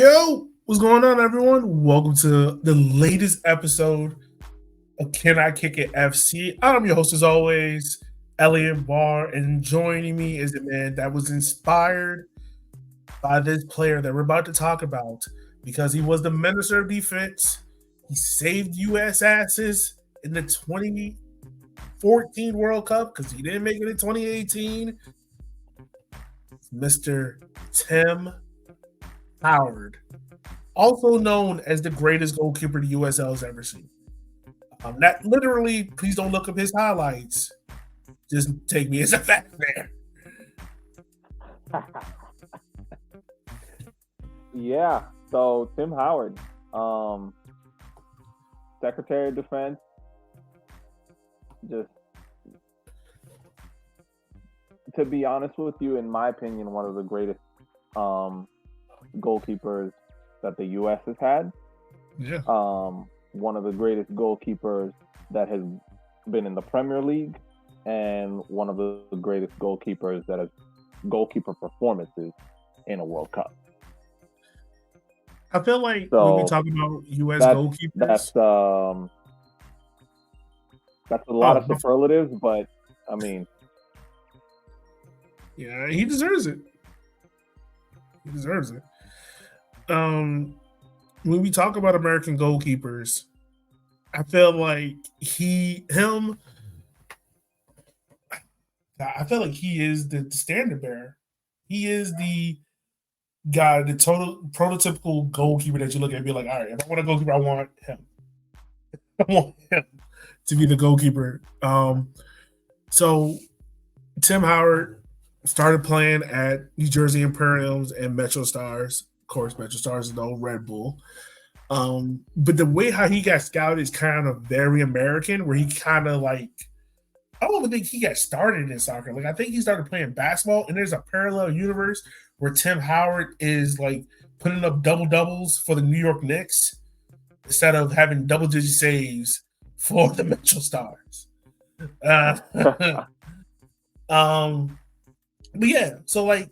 Yo, what's going on, everyone? Welcome to the latest episode of Can I Kick It FC. I'm your host, as always, Elliot Barr, and joining me is the man that was inspired by this player that we're about to talk about because he was the minister of defense. He saved U.S. asses in the 2014 World Cup because he didn't make it in 2018. Mr. Tim Howard, also known as the greatest goalkeeper the USL has ever seen. That literally, please don't look up his highlights. Just take me as a fact there. Yeah. So Tim Howard, Secretary of Defense, just to be honest with you, in my opinion, one of the greatest goalkeepers that the U.S. has had. Yeah. One of the greatest goalkeepers that has been in the Premier League, and one of the greatest goalkeepers that has goalkeeper performances in a World Cup. I feel like when we talk about U.S. goalkeepers, that's a lot of superlatives, but I mean, yeah, he deserves it. He deserves it. When we talk about American goalkeepers, I feel like he is the standard bearer. He is the guy, the total prototypical goalkeeper that you look at and be like, all right, if I want a goalkeeper, I want him. I want him to be the goalkeeper. So Tim Howard started playing at New Jersey Imperials and Metro Stars. Of course, Metro Stars is the old Red Bull. But the way how he got scouted is kind of very American, where he kind of like, I don't even think he got started in soccer. Like, I think he started playing basketball, and there's a parallel universe where Tim Howard is like putting up double doubles for the New York Knicks instead of having double digit saves for the Metro Stars. But yeah, so like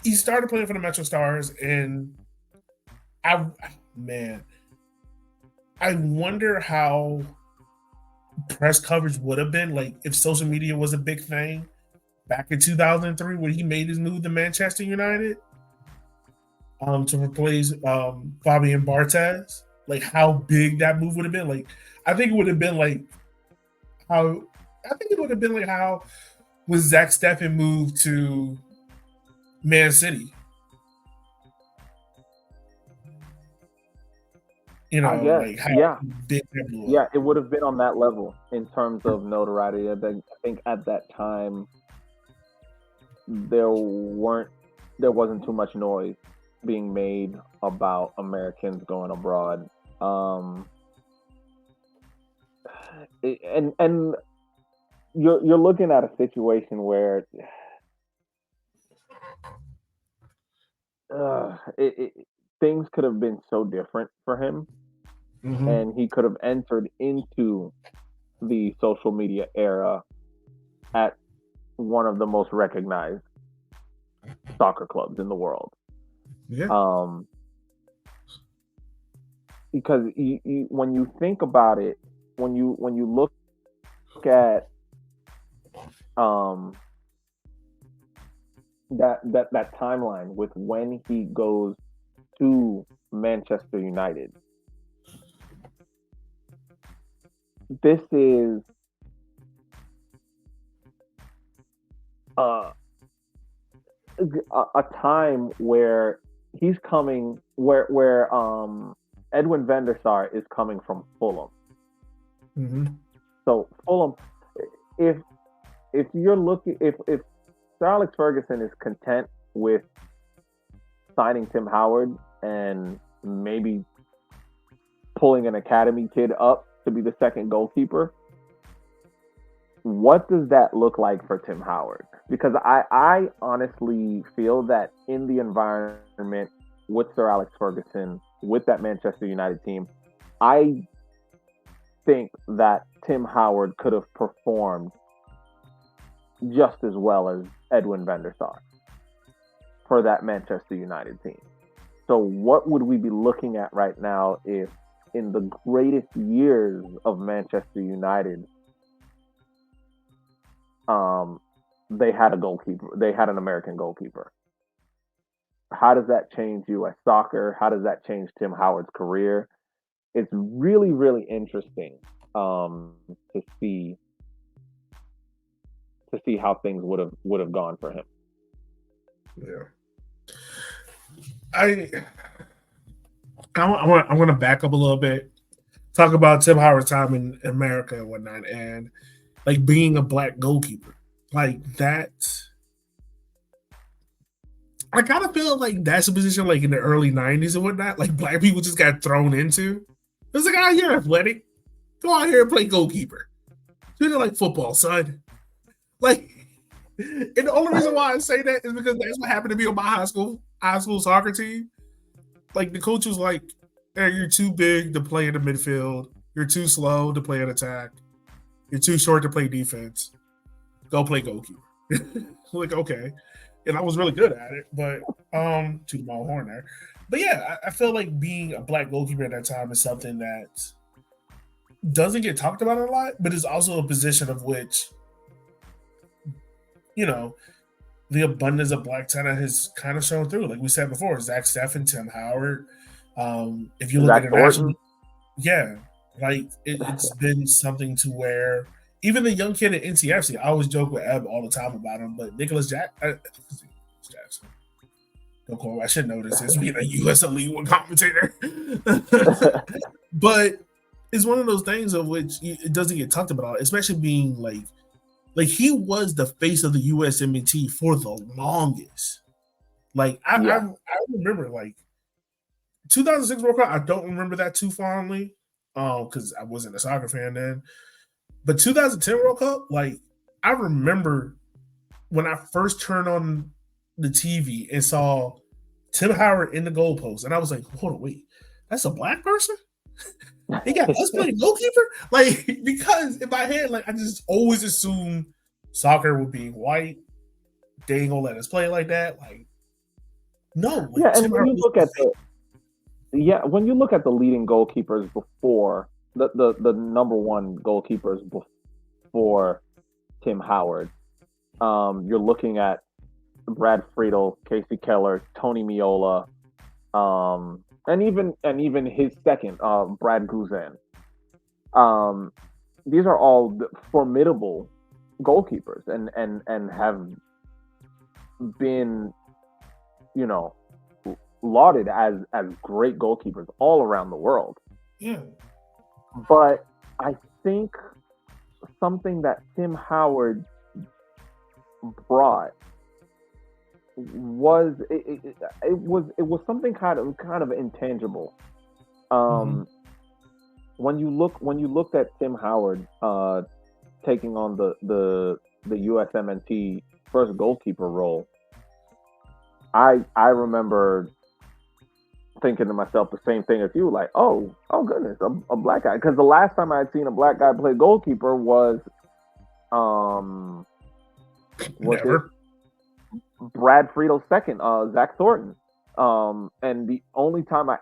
he started playing for the Metro Stars, and I wonder how press coverage would have been like if social media was a big thing back in 2003 when he made his move to Manchester United to replace Fabian Barthez. Like how big that move would have been. Like I think it would have been like how when Zach Steffen moved to Man City. You know, like how big that blew up. Yeah, it would have been on that level in terms of notoriety. I think at that time there wasn't too much noise being made about Americans going abroad. And you're looking at a situation where things could have been so different for him. Mm-hmm. And he could have entered into the social media era at one of the most recognized soccer clubs in the world. Yeah. Because when you think about it, when you look at that timeline with when he goes to Manchester United, this is a time where he's coming, where Edwin van der Sar is coming from Fulham. Mm-hmm. So Fulham, if you're looking, if Sir Alex Ferguson is content with signing Tim Howard and maybe pulling an academy kid up to be the second goalkeeper, what does that look like for Tim Howard? Because I honestly feel that in the environment with Sir Alex Ferguson, with that Manchester United team, I think that Tim Howard could have performed just as well as Edwin van der Sar for that Manchester United team. So what would we be looking at right now if in the greatest years of Manchester United, they had a goalkeeper, they had an American goalkeeper? How does that change U.S. soccer? How does that change Tim Howard's career? It's really, really interesting to see how things would have gone for him. Yeah. I'm going to back up a little bit, talk about Tim Howard's time in America and whatnot, and like being a black goalkeeper, like that. I kind of feel like that's a position like in the early '90s and whatnot, like black people just got thrown into. It's like, oh, you're athletic, go out here and play goalkeeper. Treat it like football, son. Like, and the only reason why I say that is because that's what happened to me on my high school soccer team. Like the coach was like, "Hey, you're too big to play in the midfield. You're too slow to play an attack. You're too short to play defense. Go play goalkeeper." Like, okay. And I was really good at it, but to my own horn there. But yeah, I feel like being a black goalkeeper at that time is something that doesn't get talked about a lot, but is also a position of which, you know, the abundance of black talent has kind of shown through. Like we said before, Zach Steffen, Tim Howard. If you look Zach internationally, Thornton. yeah, like it's been something to where even the young kid at NCFC, I always joke with Eb all the time about him, but Nicholas Jackson. Don't call. I should know this as being a U.S. Elite One commentator, but it's one of those things of which it doesn't get talked about, especially being like he was the face of the USMNT for the longest. Like I remember like 2006 World Cup. I don't remember that too fondly, because I wasn't a soccer fan then. But 2010 World Cup, like I remember when I first turned on the TV and saw Tim Howard in the goalpost, and I was like, hold on, wait, that's a black person? He got us playing goalkeeper? Like, because in my head, like I just always assumed soccer would be white. They ain't gonna let us play like that. Like, no. Yeah, and when you look at when you look at the leading goalkeepers before the number one goalkeepers before Tim Howard, you're looking at Brad Friedel, Casey Keller, Tony Meola, and even his second, Brad Guzan. These are all formidable goalkeepers and have been, lauded as great goalkeepers all around the world. Yeah. But I think something that Tim Howard brought was it was something kind of intangible. When you looked at Tim Howard taking on the USMNT first goalkeeper role, I remember thinking to myself the same thing as you, like, oh goodness, a black guy. Because the last time I had seen a black guy play goalkeeper was Never. Brad Friedel's second, Zach Thornton. And the only time I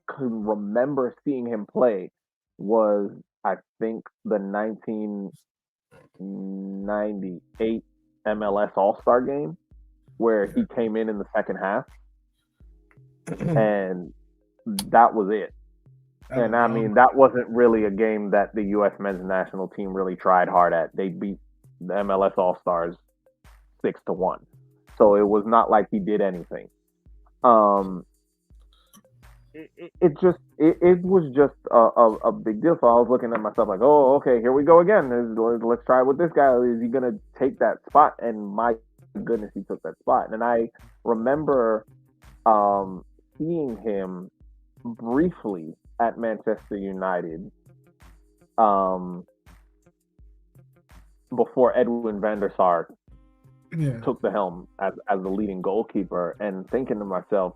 can remember seeing him play was, I think, the 1998 MLS All-Star game, where he came in the second half. And that was it. And I mean, that wasn't really a game that the U.S. men's national team really tried hard at. They beat the MLS All-Stars 6-1. So it was not like he did anything. It was just a big deal. So I was looking at myself like, oh, okay, here we go again. Let's try with this guy. Is he going to take that spot? And my goodness, he took that spot. And I remember seeing him briefly at Manchester United before Edwin van der Sar took the helm as the leading goalkeeper, and thinking to myself,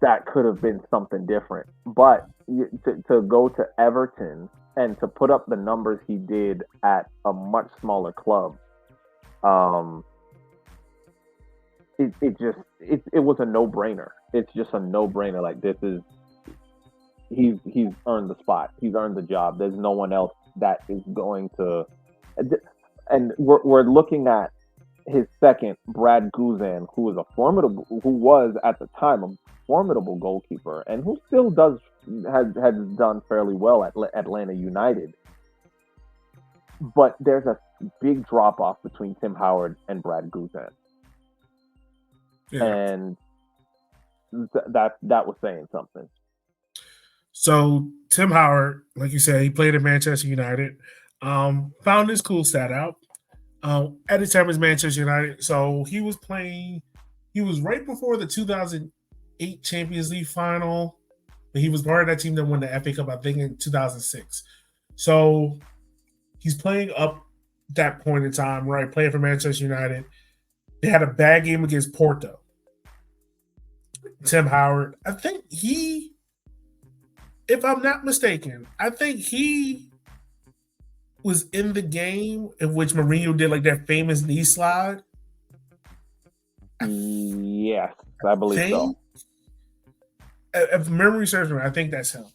that could have been something different. But to go to Everton and to put up the numbers he did at a much smaller club, it was a no brainer. It's just a no brainer. Like this is he's earned the spot. He's earned the job. There's no one else that is going to. And we're looking at his second, Brad Guzan, who was at the time a formidable goalkeeper, and who still has done fairly well at Atlanta United. But there's a big drop off between Tim Howard and Brad Guzan, and that was saying something. So Tim Howard, like you said, he played at Manchester United. Found this cool stat out. At the time, it was Manchester United. So he was playing. He was right before the 2008 Champions League final. But he was part of that team that won the FA Cup, I think, in 2006. So he's playing up that point in time, right? Playing for Manchester United. They had a bad game against Porto. Tim Howard, I think if I'm not mistaken, I think he was in the game in which Mourinho did like that famous knee slide. Yes, I believe so. If memory serves me, I think that's him.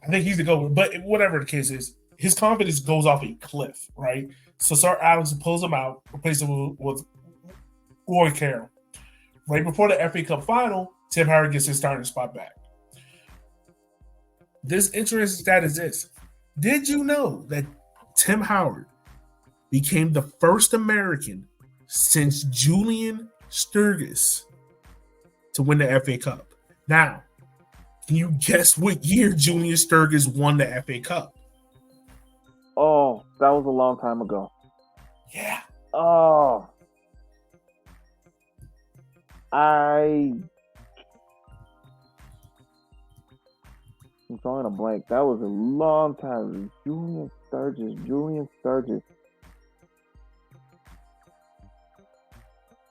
I think he's the goal. But whatever the case is, his confidence goes off a cliff, right? So Sir Alex pulls him out, replaces him with Roy Carroll. Right before the FA Cup final, Tim Howard gets his starting spot back. This interesting stat is this. Did you know that Tim Howard became the first American since Julian Sturgis to win the FA Cup? Now, can you guess what year Julian Sturgis won the FA Cup? Oh, that was a long time ago. Yeah. Oh. I'm drawing a blank. That was a long time. Julian Sturgis.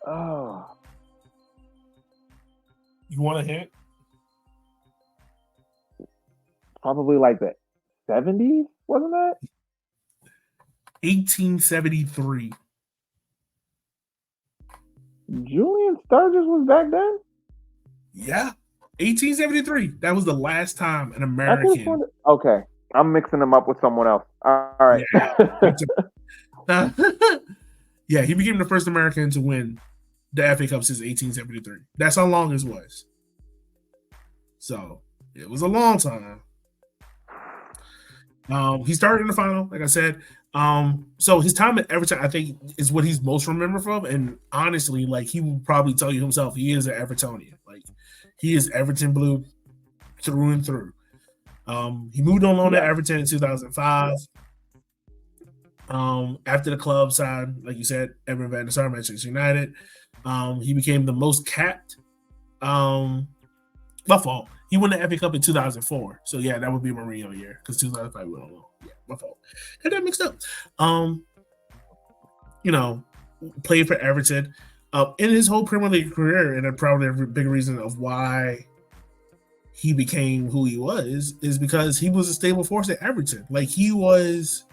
Oh. You want a hint? Probably like the 70s, wasn't that? 1873. Julian Sturgis was back then? Yeah. 1873. That was the last time an American. Okay. I'm mixing him up with someone else. All right. Yeah. Yeah, he became the first American to win the FA Cup since 1873. That's how long it was. So it was a long time. He started in the final, like I said. So his time at Everton, I think, is what he's most remembered from. And honestly, like he will probably tell you himself, he is an Evertonian. Like he is Everton blue through and through. He moved on loan to Everton in 2005. After the club signed, like you said, Edwin van der Sar, Manchester United. He became the most capped. My fault. He won the FA Cup in 2004. So yeah, that would be Mourinho year because 2005 we don't know. Yeah, my fault. Had that mixed up. Played for Everton. In his whole Premier League career, and probably a big reason of why he became who he was is because he was a stable force at Everton. Like he was,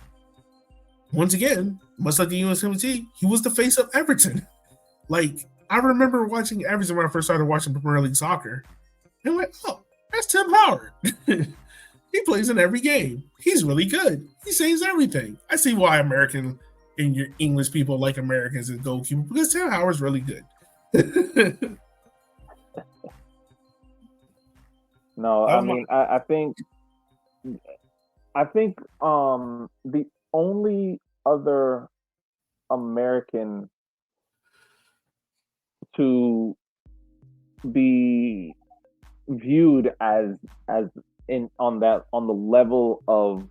once again, much like the UNCMT, he was the face of Everton. Like I remember watching Everton when I first started watching Premier League soccer. And like, oh, that's Tim Howard. He plays in every game. He's really good. He saves everything. I see why American and your English people like Americans as goalkeeper because Tim Howard's really good. No, I mean, I think the only other American to be viewed as on the level of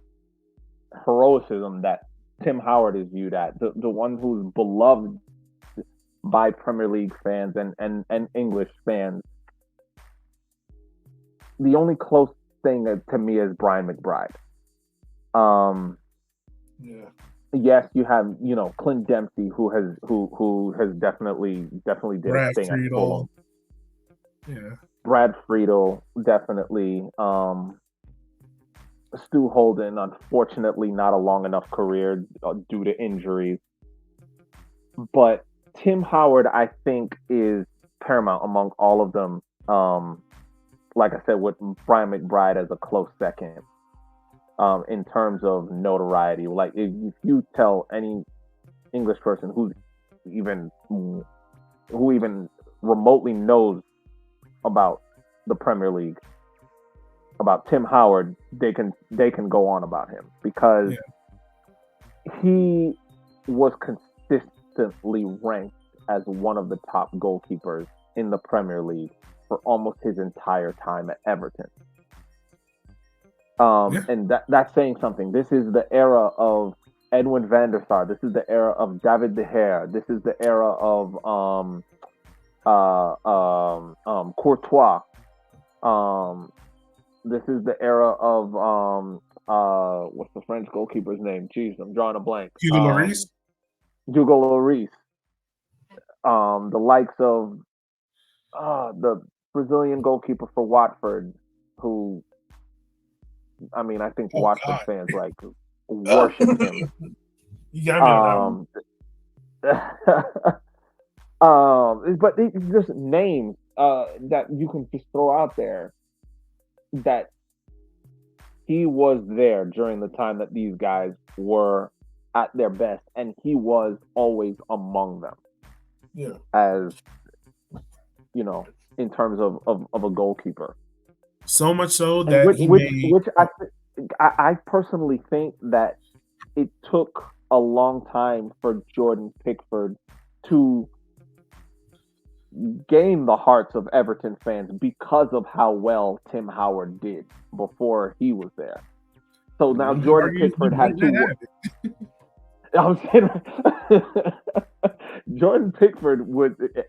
heroism that Tim Howard is viewed at, the one who's beloved by Premier League fans and English fans. The only close thing to me is Brian McBride. Yes, you have Clint Dempsey who has definitely did Brad a thing at Fulham. Yeah. Brad Friedel, definitely. Stu Holden, unfortunately, not a long enough career due to injuries. But Tim Howard, I think, is paramount among all of them. Like I said, with Brian McBride as a close second, in terms of notoriety. Like if you tell any English person who even remotely knows about the Premier League, about Tim Howard, they can go on about him because he was consistently ranked as one of the top goalkeepers in the Premier League for almost his entire time at Everton. And that's saying something. This is the era of Edwin van der Sar. This is the era of David De Gea. This is the era of Courtois. This is the era of what's the French goalkeeper's name? Jeez, I'm drawing a blank. Hugo Lloris. Hugo Lloris. The likes of the Brazilian goalkeeper for Watford, who, I mean, I think Watford fans like worship him. You got me but it's just names that you can just throw out there that he was there during the time that these guys were at their best, and he was always among them. Yeah. As you know, in terms of a goalkeeper. So much so that which I personally think that it took a long time for Jordan Pickford to gain the hearts of Everton fans because of how well Tim Howard did before he was there. So now Jordan Pickford had to. I'm saying Jordan Pickford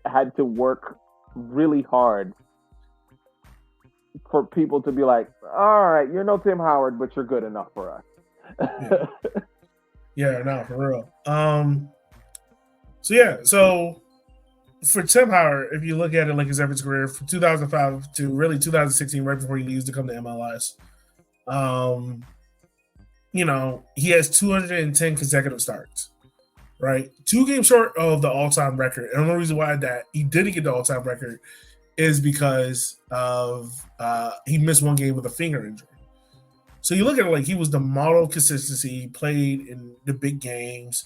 had to work really hard for people to be like, all right, you're no Tim Howard, but you're good enough for us. No, for real. So for Tim Howard, if you look at it like his Everton career from 2005 to really 2016, right before he leaves to come to MLS, he has 210 consecutive starts, right? 2 games short of the all-time record. And the only reason why that he didn't get the all-time record is because of he missed 1 game with a finger injury. So you look at it like he was the model of consistency, played in the big games,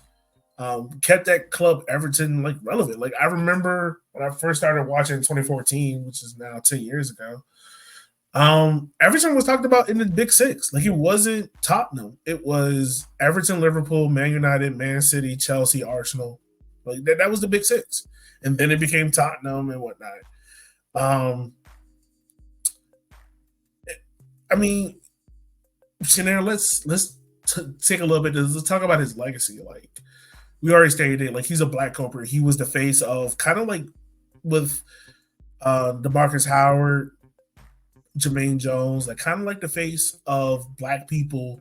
kept that club Everton like relevant. Like I remember when I first started watching 2014, which is now 10 years ago, Everton was talked about in the Big Six. Like it wasn't Tottenham. It was Everton, Liverpool, Man United, Man City, Chelsea, Arsenal. Like that was the Big Six. And then it became Tottenham and whatnot. I mean, Shannon, let's take a little bit. Let's talk about his legacy. Like we already stated it. Like he's a black goalkeeper. He was the face of kind of like with DeMarcus Howard, Jermaine Jones, like kind of like the face of black people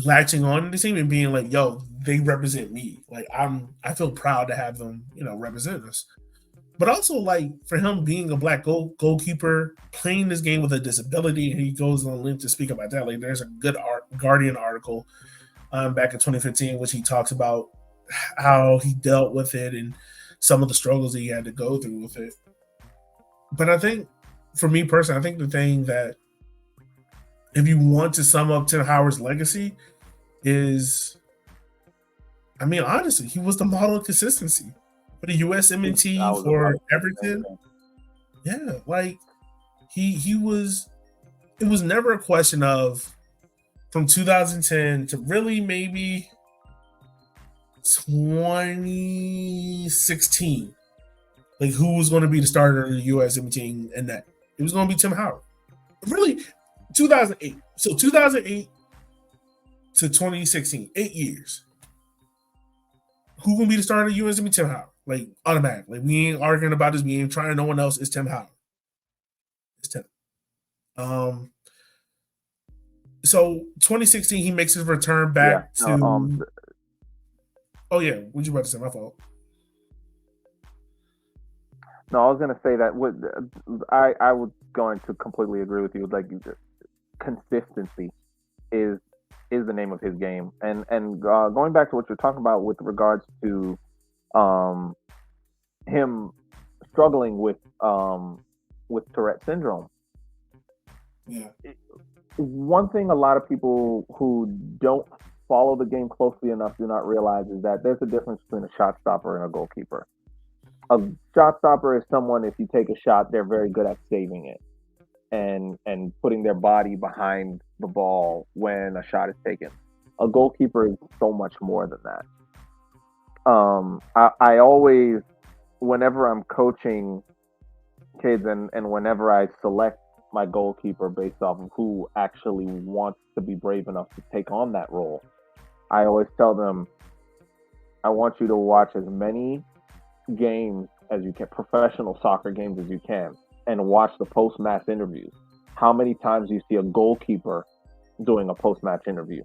latching on to the team and being like, yo, they represent me. Like I feel proud to have them, represent us. But also like for him being a black goalkeeper, playing this game with a disability, and he goes on link to speak about that. Like there's a good Guardian article back in 2015, which he talks about how he dealt with it and some of the struggles that he had to go through with it. But I think for me personally, I think the thing that if you want to sum up Tim Howard's legacy is, I mean, honestly, he was the model of consistency for the USMNT, for Everton. Yeah, like he was. It was never a question of from 2010 to really maybe 2016, like who was going to be the starter of the USMNT, and that it was going to be Tim Howard. Really, 2008. So 2008 to 2016, 8 years. Who gonna be the starter of the USMNT? Tim Howard. Like automatic. Like we ain't arguing about this. We ain't trying no one else. It's Tim Howard. It's Tim. So 2016, he makes his return back to. Oh yeah, what you about to say? My fault. No, I was going to say that I was going to completely agree with you. Like consistency is the name of his game, and going back to what you're talking about with regards to him struggling with Tourette syndrome. Yeah. One thing a lot of people who don't follow the game closely enough do not realize is that there's a difference between a shot stopper and a goalkeeper. A shot stopper is someone, if you take a shot, they're very good at saving it and putting their body behind the ball when a shot is taken. A goalkeeper is so much more than that. I always, whenever I'm coaching kids and whenever I select my goalkeeper based off of who actually wants to be brave enough to take on that role, I always tell them, I want you to watch as many games as you can, professional soccer games as you can, and watch the post match interviews. How many times do you see a goalkeeper doing a post match interview?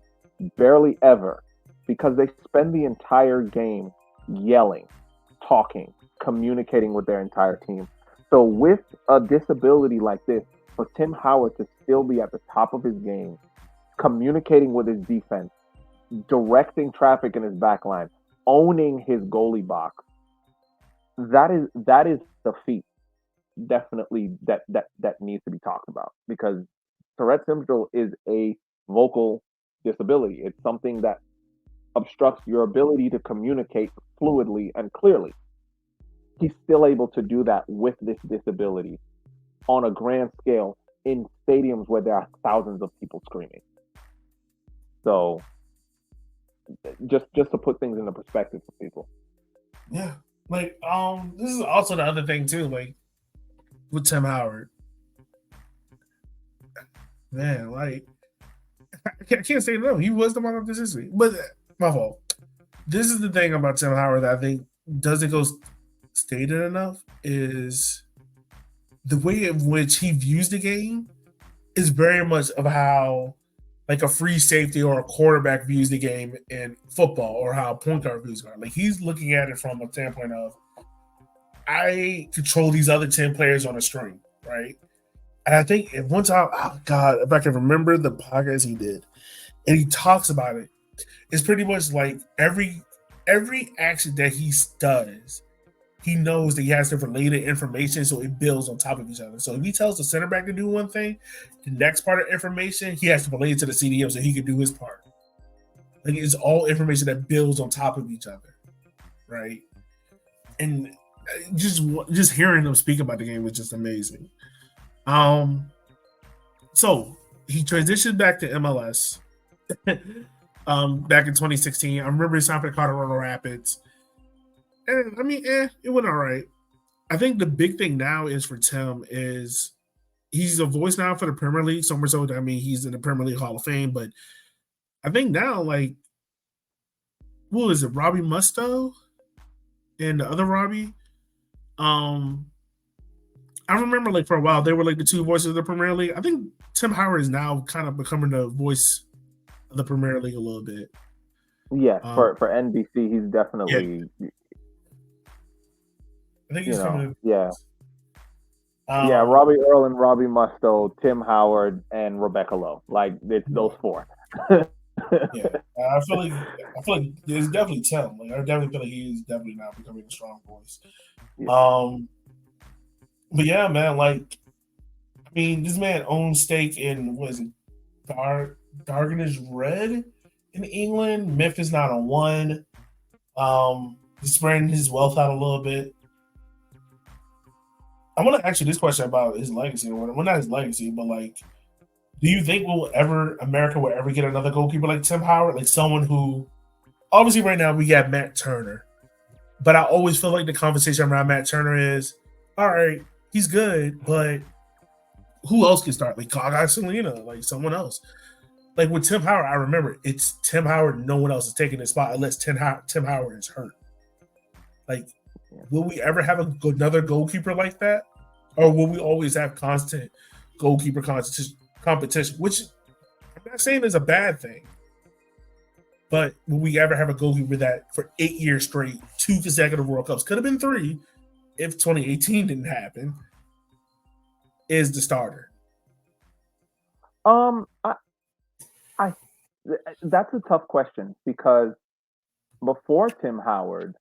Barely ever, because they spend the entire game yelling, talking, communicating with their entire team. So, with a disability like this, for Tim Howard to still be at the top of his game, communicating with his defense, directing traffic in his back line, owning his goalie box, that is the feat definitely that needs to be talked about, because Tourette syndrome is a vocal disability. It's something that obstructs your ability to communicate fluidly and clearly. He's still able to do that with this disability on a grand scale in stadiums where there are thousands of people screaming. So just to put things into perspective for people. Yeah. Like, this is also the other thing too, like with Tim Howard. Man, like I can't say no. He was the one of this history. But my fault. This is the thing about Tim Howard that I think doesn't go stated enough is the way in which he views the game is very much of how like a free safety or a quarterback views the game in football, or how a point guard views it. Like he's looking at it from a standpoint of I control these other 10 players on a string, right? And I think at one time, oh God, if I can remember the podcast he did, and he talks about it, it's pretty much like every action that he does, he knows that he has the related information, so it builds on top of each other. So if he tells the center back to do one thing, the next part of information he has to relate it to the CDM so he can do his part. Like it's all information that builds on top of each other, right? And just hearing him speak about the game was just amazing. So he transitioned back to MLS back in 2016. I remember he signed for the Colorado Rapids. And I mean, it went all right. I think the big thing now is for Tim is he's a voice now for the Premier League. So much so that, I mean, he's in the Premier League Hall of Fame. But I think now, like, who is it? Robbie Mustoe and the other Robbie. I remember like for a while they were like the two voices of the Premier League. I think Tim Howard is now kind of becoming the voice of the Premier League a little bit. Yes, for NBC, he's definitely. Yeah. I think he's coming. Yeah. Robbie Earl and Robbie Mustoe, Tim Howard, and Rebecca Lowe. Like it's those four. Yeah, I feel like it's definitely Tim. Like I definitely feel like he is definitely now becoming a strong voice. Yeah. But yeah, man, like I mean, this man owns stake in what is it, Dargnish Red in England. Memphis not on one. He's spreading his wealth out a little bit. I want to ask you this question about his legacy, or whatever. Well, not his legacy, but like, do you think America will ever get another goalkeeper like Tim Howard? Like someone who, obviously, right now we got Matt Turner, but I always feel like the conversation around Matt Turner is, all right, he's good, but who else can start? Like Gaga Selena, like someone else. Like with Tim Howard, I remember it's Tim Howard. No one else is taking his spot unless Tim Howard is hurt. Like, will we ever have another goalkeeper like that? Or will we always have constant goalkeeper competition? Which I'm not saying is a bad thing. But will we ever have a goalkeeper that for 8 years straight, 2 consecutive World Cups, could have been 3 if 2018 didn't happen, is the starter? That's a tough question because before Tim Howard,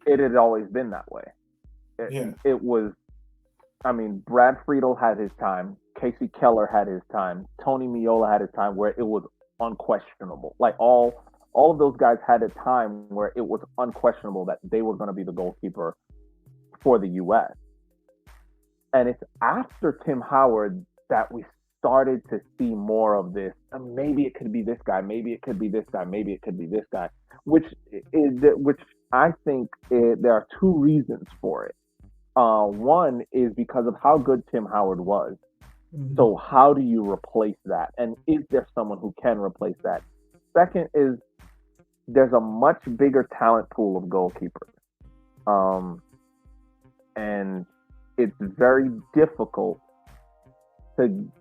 it had always been that way. Yeah. It was. I mean, Brad Friedel had his time. Casey Keller had his time. Tony Meola had his time where it was unquestionable. Like all of those guys had a time where it was unquestionable that they were going to be the goalkeeper for the U.S. And it's after Tim Howard that we started to see more of this. Maybe it could be this guy. Maybe it could be this guy. Maybe it could be this guy. Which I think there are two reasons for it. One is because of how good Tim Howard was. Mm-hmm. So how do you replace that? And is there someone who can replace that? Second is there's a much bigger talent pool of goalkeepers. And it's very difficult to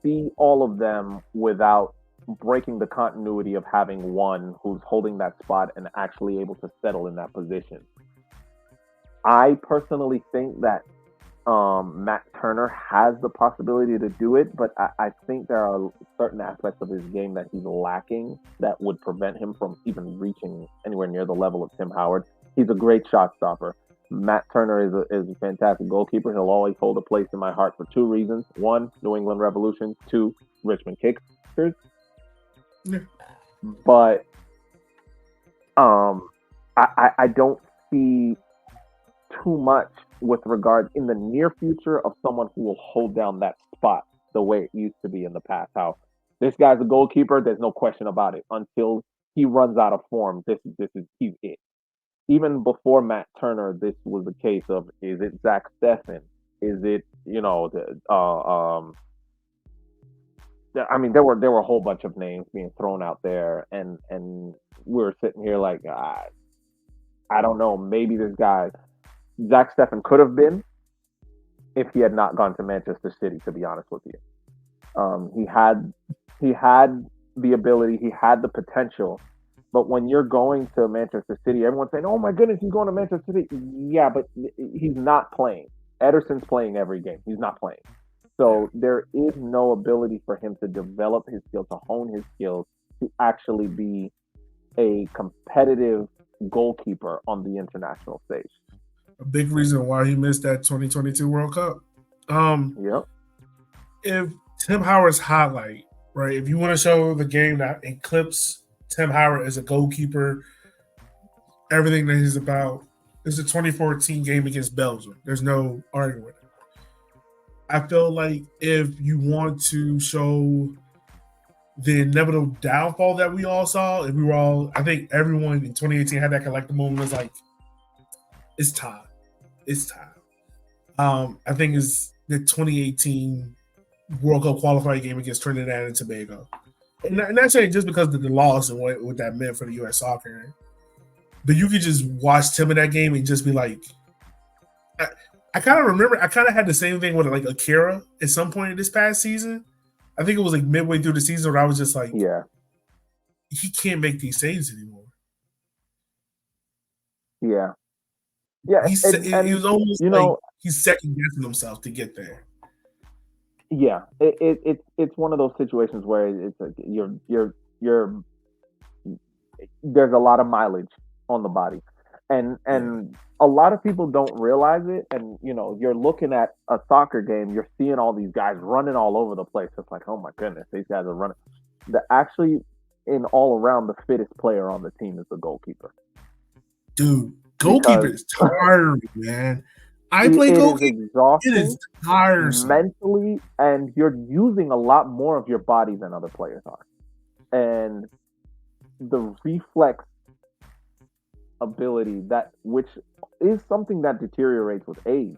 see all of them without breaking the continuity of having one who's holding that spot and actually able to settle in that position. I personally think that Matt Turner has the possibility to do it, but I think there are certain aspects of his game that he's lacking that would prevent him from even reaching anywhere near the level of Tim Howard. He's a great shot stopper. Matt Turner is a fantastic goalkeeper. He'll always hold a place in my heart for two reasons. One, New England Revolution. Two, Richmond Kickers. Yeah. But I don't see too much with regard in the near future of someone who will hold down that spot the way it used to be in the past. How this guy's a goalkeeper, there's no question about it. Until he runs out of form, he's it. Even before Matt Turner, this was the case of, is it Zach Steffen? Is it, I mean, there were a whole bunch of names being thrown out there, and we were sitting here like, I don't know, maybe this guy, Zach Steffen could have been if he had not gone to Manchester City, to be honest with you. He had the ability, he had the potential. But when you're going to Manchester City, everyone's saying, oh my goodness, he's going to Manchester City. Yeah, but he's not playing. Ederson's playing every game. He's not playing. So there is no ability for him to develop his skills, to hone his skills, to actually be a competitive goalkeeper on the international stage. A big reason why he missed that 2022 World Cup. Yep. If Tim Howard's highlight, right, if you want to show the game that eclipses Tim Howard as a goalkeeper, everything that he's about, is the 2014 game against Belgium. There's no arguing with it. I feel like if you want to show the inevitable downfall that we all saw, if we were all, I think everyone in 2018 had that collective moment, was like, it's time. It's time. I think it's the 2018 World Cup qualifying game against Trinidad and Tobago. And that's just because of the loss and what that meant for the U.S. soccer. But you could just watch Tim in that game and just be like, I kind of remember, I kind of had the same thing with like Akira at some point in this past season. I think it was like midway through the season where I was just like, yeah, he can't make these saves anymore. Yeah. Yeah. He was almost like he's second guessing himself to get there. Yeah, it's one of those situations where it's like you're there's a lot of mileage on the body, and a lot of people don't realize it. And you're looking at a soccer game, you're seeing all these guys running all over the place. It's like, oh my goodness, these guys are running. Actually, in all around, the fittest player on the team is the goalkeeper. Dude, goalkeeper is tiring, man. I play goalkeeper. It is tiresome mentally, and you're using a lot more of your body than other players are. And the reflex ability, which is something that deteriorates with age.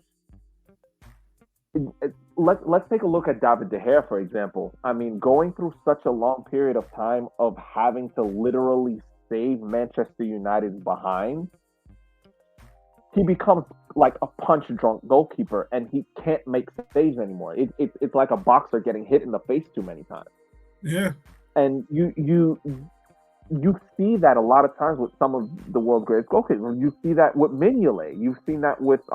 Let's take a look at David De Gea, for example. I mean, going through such a long period of time of having to literally save Manchester United's behind, he becomes like a punch-drunk goalkeeper, and he can't make saves anymore. It's like a boxer getting hit in the face too many times. Yeah. And you see that a lot of times with some of the world's greatest goalkeepers. You see that with Mignolet. You've seen that with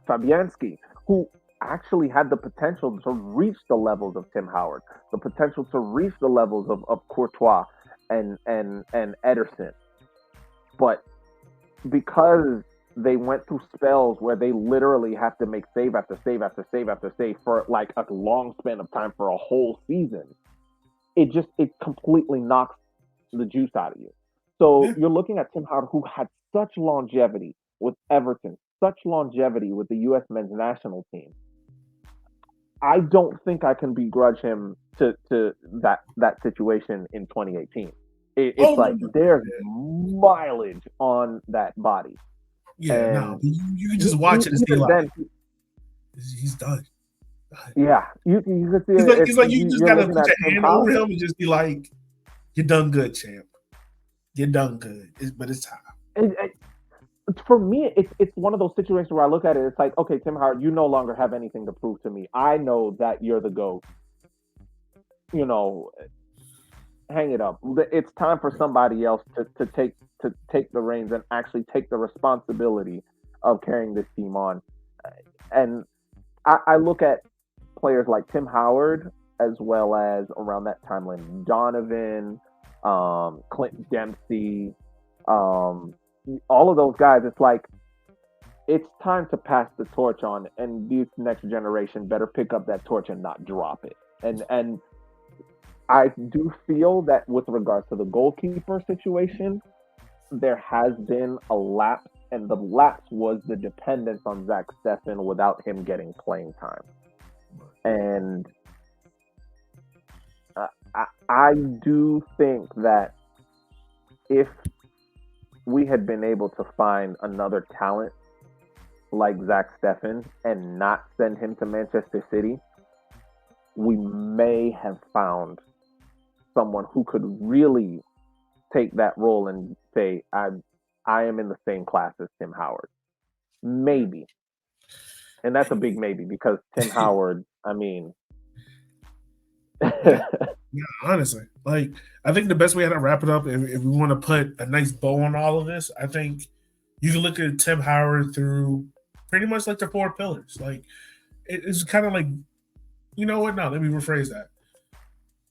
Fabianski, who actually had the potential to reach the levels of Tim Howard, the potential to reach the levels of Courtois and Ederson. But because they went through spells where they literally have to make save after save after save after save for like a long span of time for a whole season. It completely knocks the juice out of you. So Yeah. you're looking at Tim Howard, who had such longevity with Everton, such longevity with the U.S. men's national team. I don't think I can begrudge him to that situation in 2018. Oh It's no, like no, there's yeah, mileage on that body, yeah, no. and You can just watch it and see even like then, he's done. yeah, you can see It's like you just you're gotta looking put at your Tim hand over him Howard. and just be like, "You done good, champ. You done good." But it's time. For me, it's one of those situations where I look at it. It's like, okay, Tim Howard, you no longer have anything to prove to me. I know that you're the GOAT. You know, hang it up. It's time for somebody else to take the reins and actually take the responsibility of carrying this team on. And I look at players like Tim Howard as well as around that time Landon Donovan, Clint Dempsey, um, all of those guys. It's like it's time to pass the torch on, and this next generation better pick up that torch and not drop it. And I do feel that with regards to the goalkeeper situation, there has been a lapse, and the lapse was the dependence on Zach Steffen without him getting playing time. And I do think that if we had been able to find another talent like Zach Steffen and not send him to Manchester City, we may have found someone who could really take that role and say, I am in the same class as Tim Howard. Maybe. And that's a big maybe because Tim Howard, I mean, Yeah, yeah. Honestly, like I think the best way to wrap it up, if we want to put a nice bow on all of this, I think you can look at Tim Howard through pretty much like the four pillars. Like it's kind of like, you know what? No, let me rephrase that.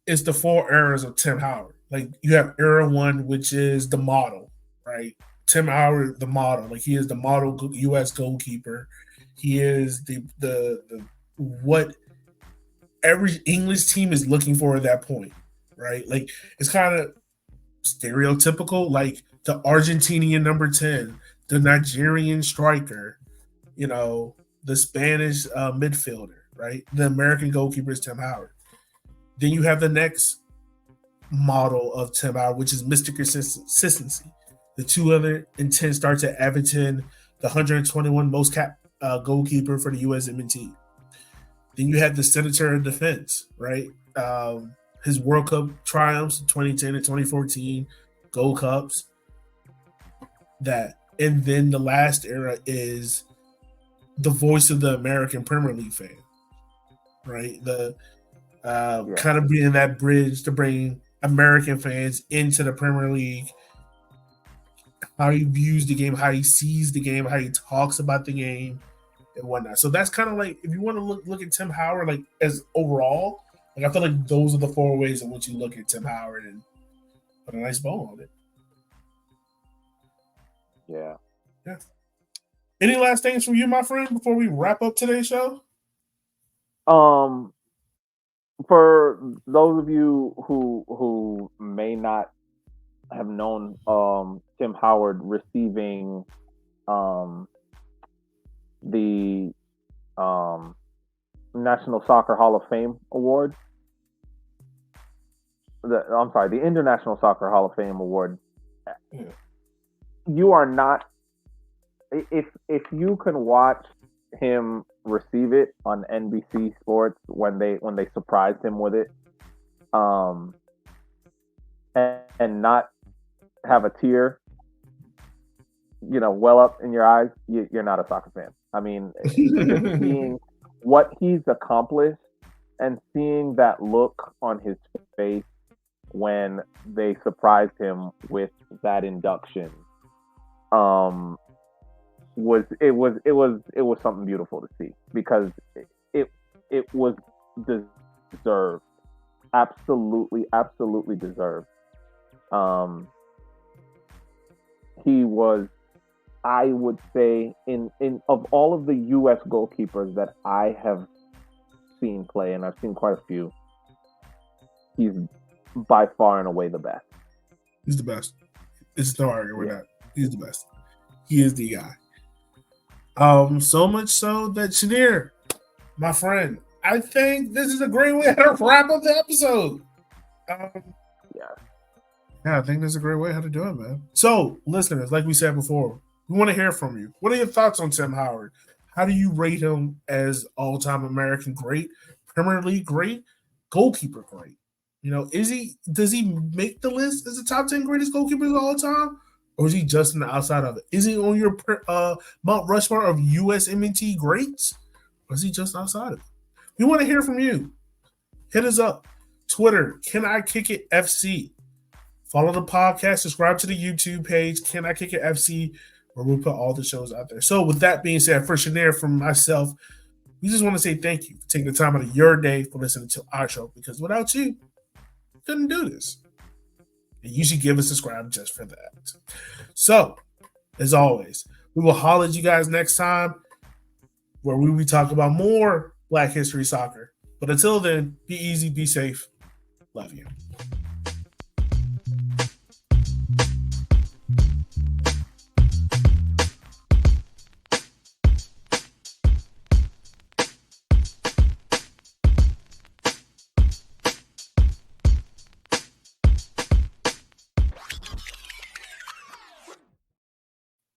It's the four eras of Tim Howard. Like you have era one, which is the model, right? Tim Howard, the model. Like he is the model U.S. goalkeeper. He is the what every English team is looking for at that point, right? Like it's kind of stereotypical, like the Argentinian number 10, the Nigerian striker, you know, the Spanish midfielder, right? The American goalkeeper is Tim Howard. Then you have the next model of Tim Howard, which is Mr. Consistency. The two other intense starts at Everton, the 121 most cap goalkeeper for the U.S. M&T. Then you had the Senator of Defense, right? His World Cup triumphs, 2010 and 2014, Gold Cups. That, and then the last era is the voice of the American Premier League fan, right? The yeah, kind of being that bridge to bring American fans into the Premier League. How he views the game, how he sees the game, how he talks about the game, and whatnot. So that's kind of like if you want to look at Tim Howard like as overall, like I feel like those are the four ways in which you look at Tim Howard and put a nice bow on it. yeah. Yeah. Any last things from you, my friend, before we wrap up today's show? Um, for those of you who may not have known Tim Howard receiving um, the National Soccer Hall of Fame award. I'm sorry, the International Soccer Hall of Fame award. Yeah. You are not if you can watch him receive it on NBC Sports when they surprised him with it, and not have a tear, well up in your eyes, you're not a soccer fan. I mean, just seeing what he's accomplished and seeing that look on his face when they surprised him with that induction, was something beautiful to see because it was deserved, absolutely deserved. He was I would say in of all of the U.S. goalkeepers that I have seen play, and I've seen quite a few, he's by far and away the best. He's the best. It's no arguing with that. He's the best. He is the guy. So much so that Shanir, my friend, I think this is a great way to wrap up the episode. Yeah, I think this is a great way how to do it, man. So, listeners, like we said before, we want to hear from you. What are your thoughts on Tim Howard? How do you rate him as all-time American great, Premier League great, goalkeeper great? You know, does he make the list as the top 10 greatest goalkeepers of all time? Or is he just on the outside of it? Is he on your Mount Rushmore of USMNT greats? Or is he just outside of it? We want to hear from you. Hit us up. Twitter, Can I Kick It FC. Follow the podcast. Subscribe to the YouTube page, Can I Kick It FC, where we'll put all the shows out there. So with that being said, for Shanir, from myself, we just want to say thank you for taking the time out of your day for listening to our show, because without you, we couldn't do this. And you should give a subscribe just for that. So, as always, we will holler at you guys next time, where we will talk about more Black History Soccer. But until then, be easy, be safe. Love you.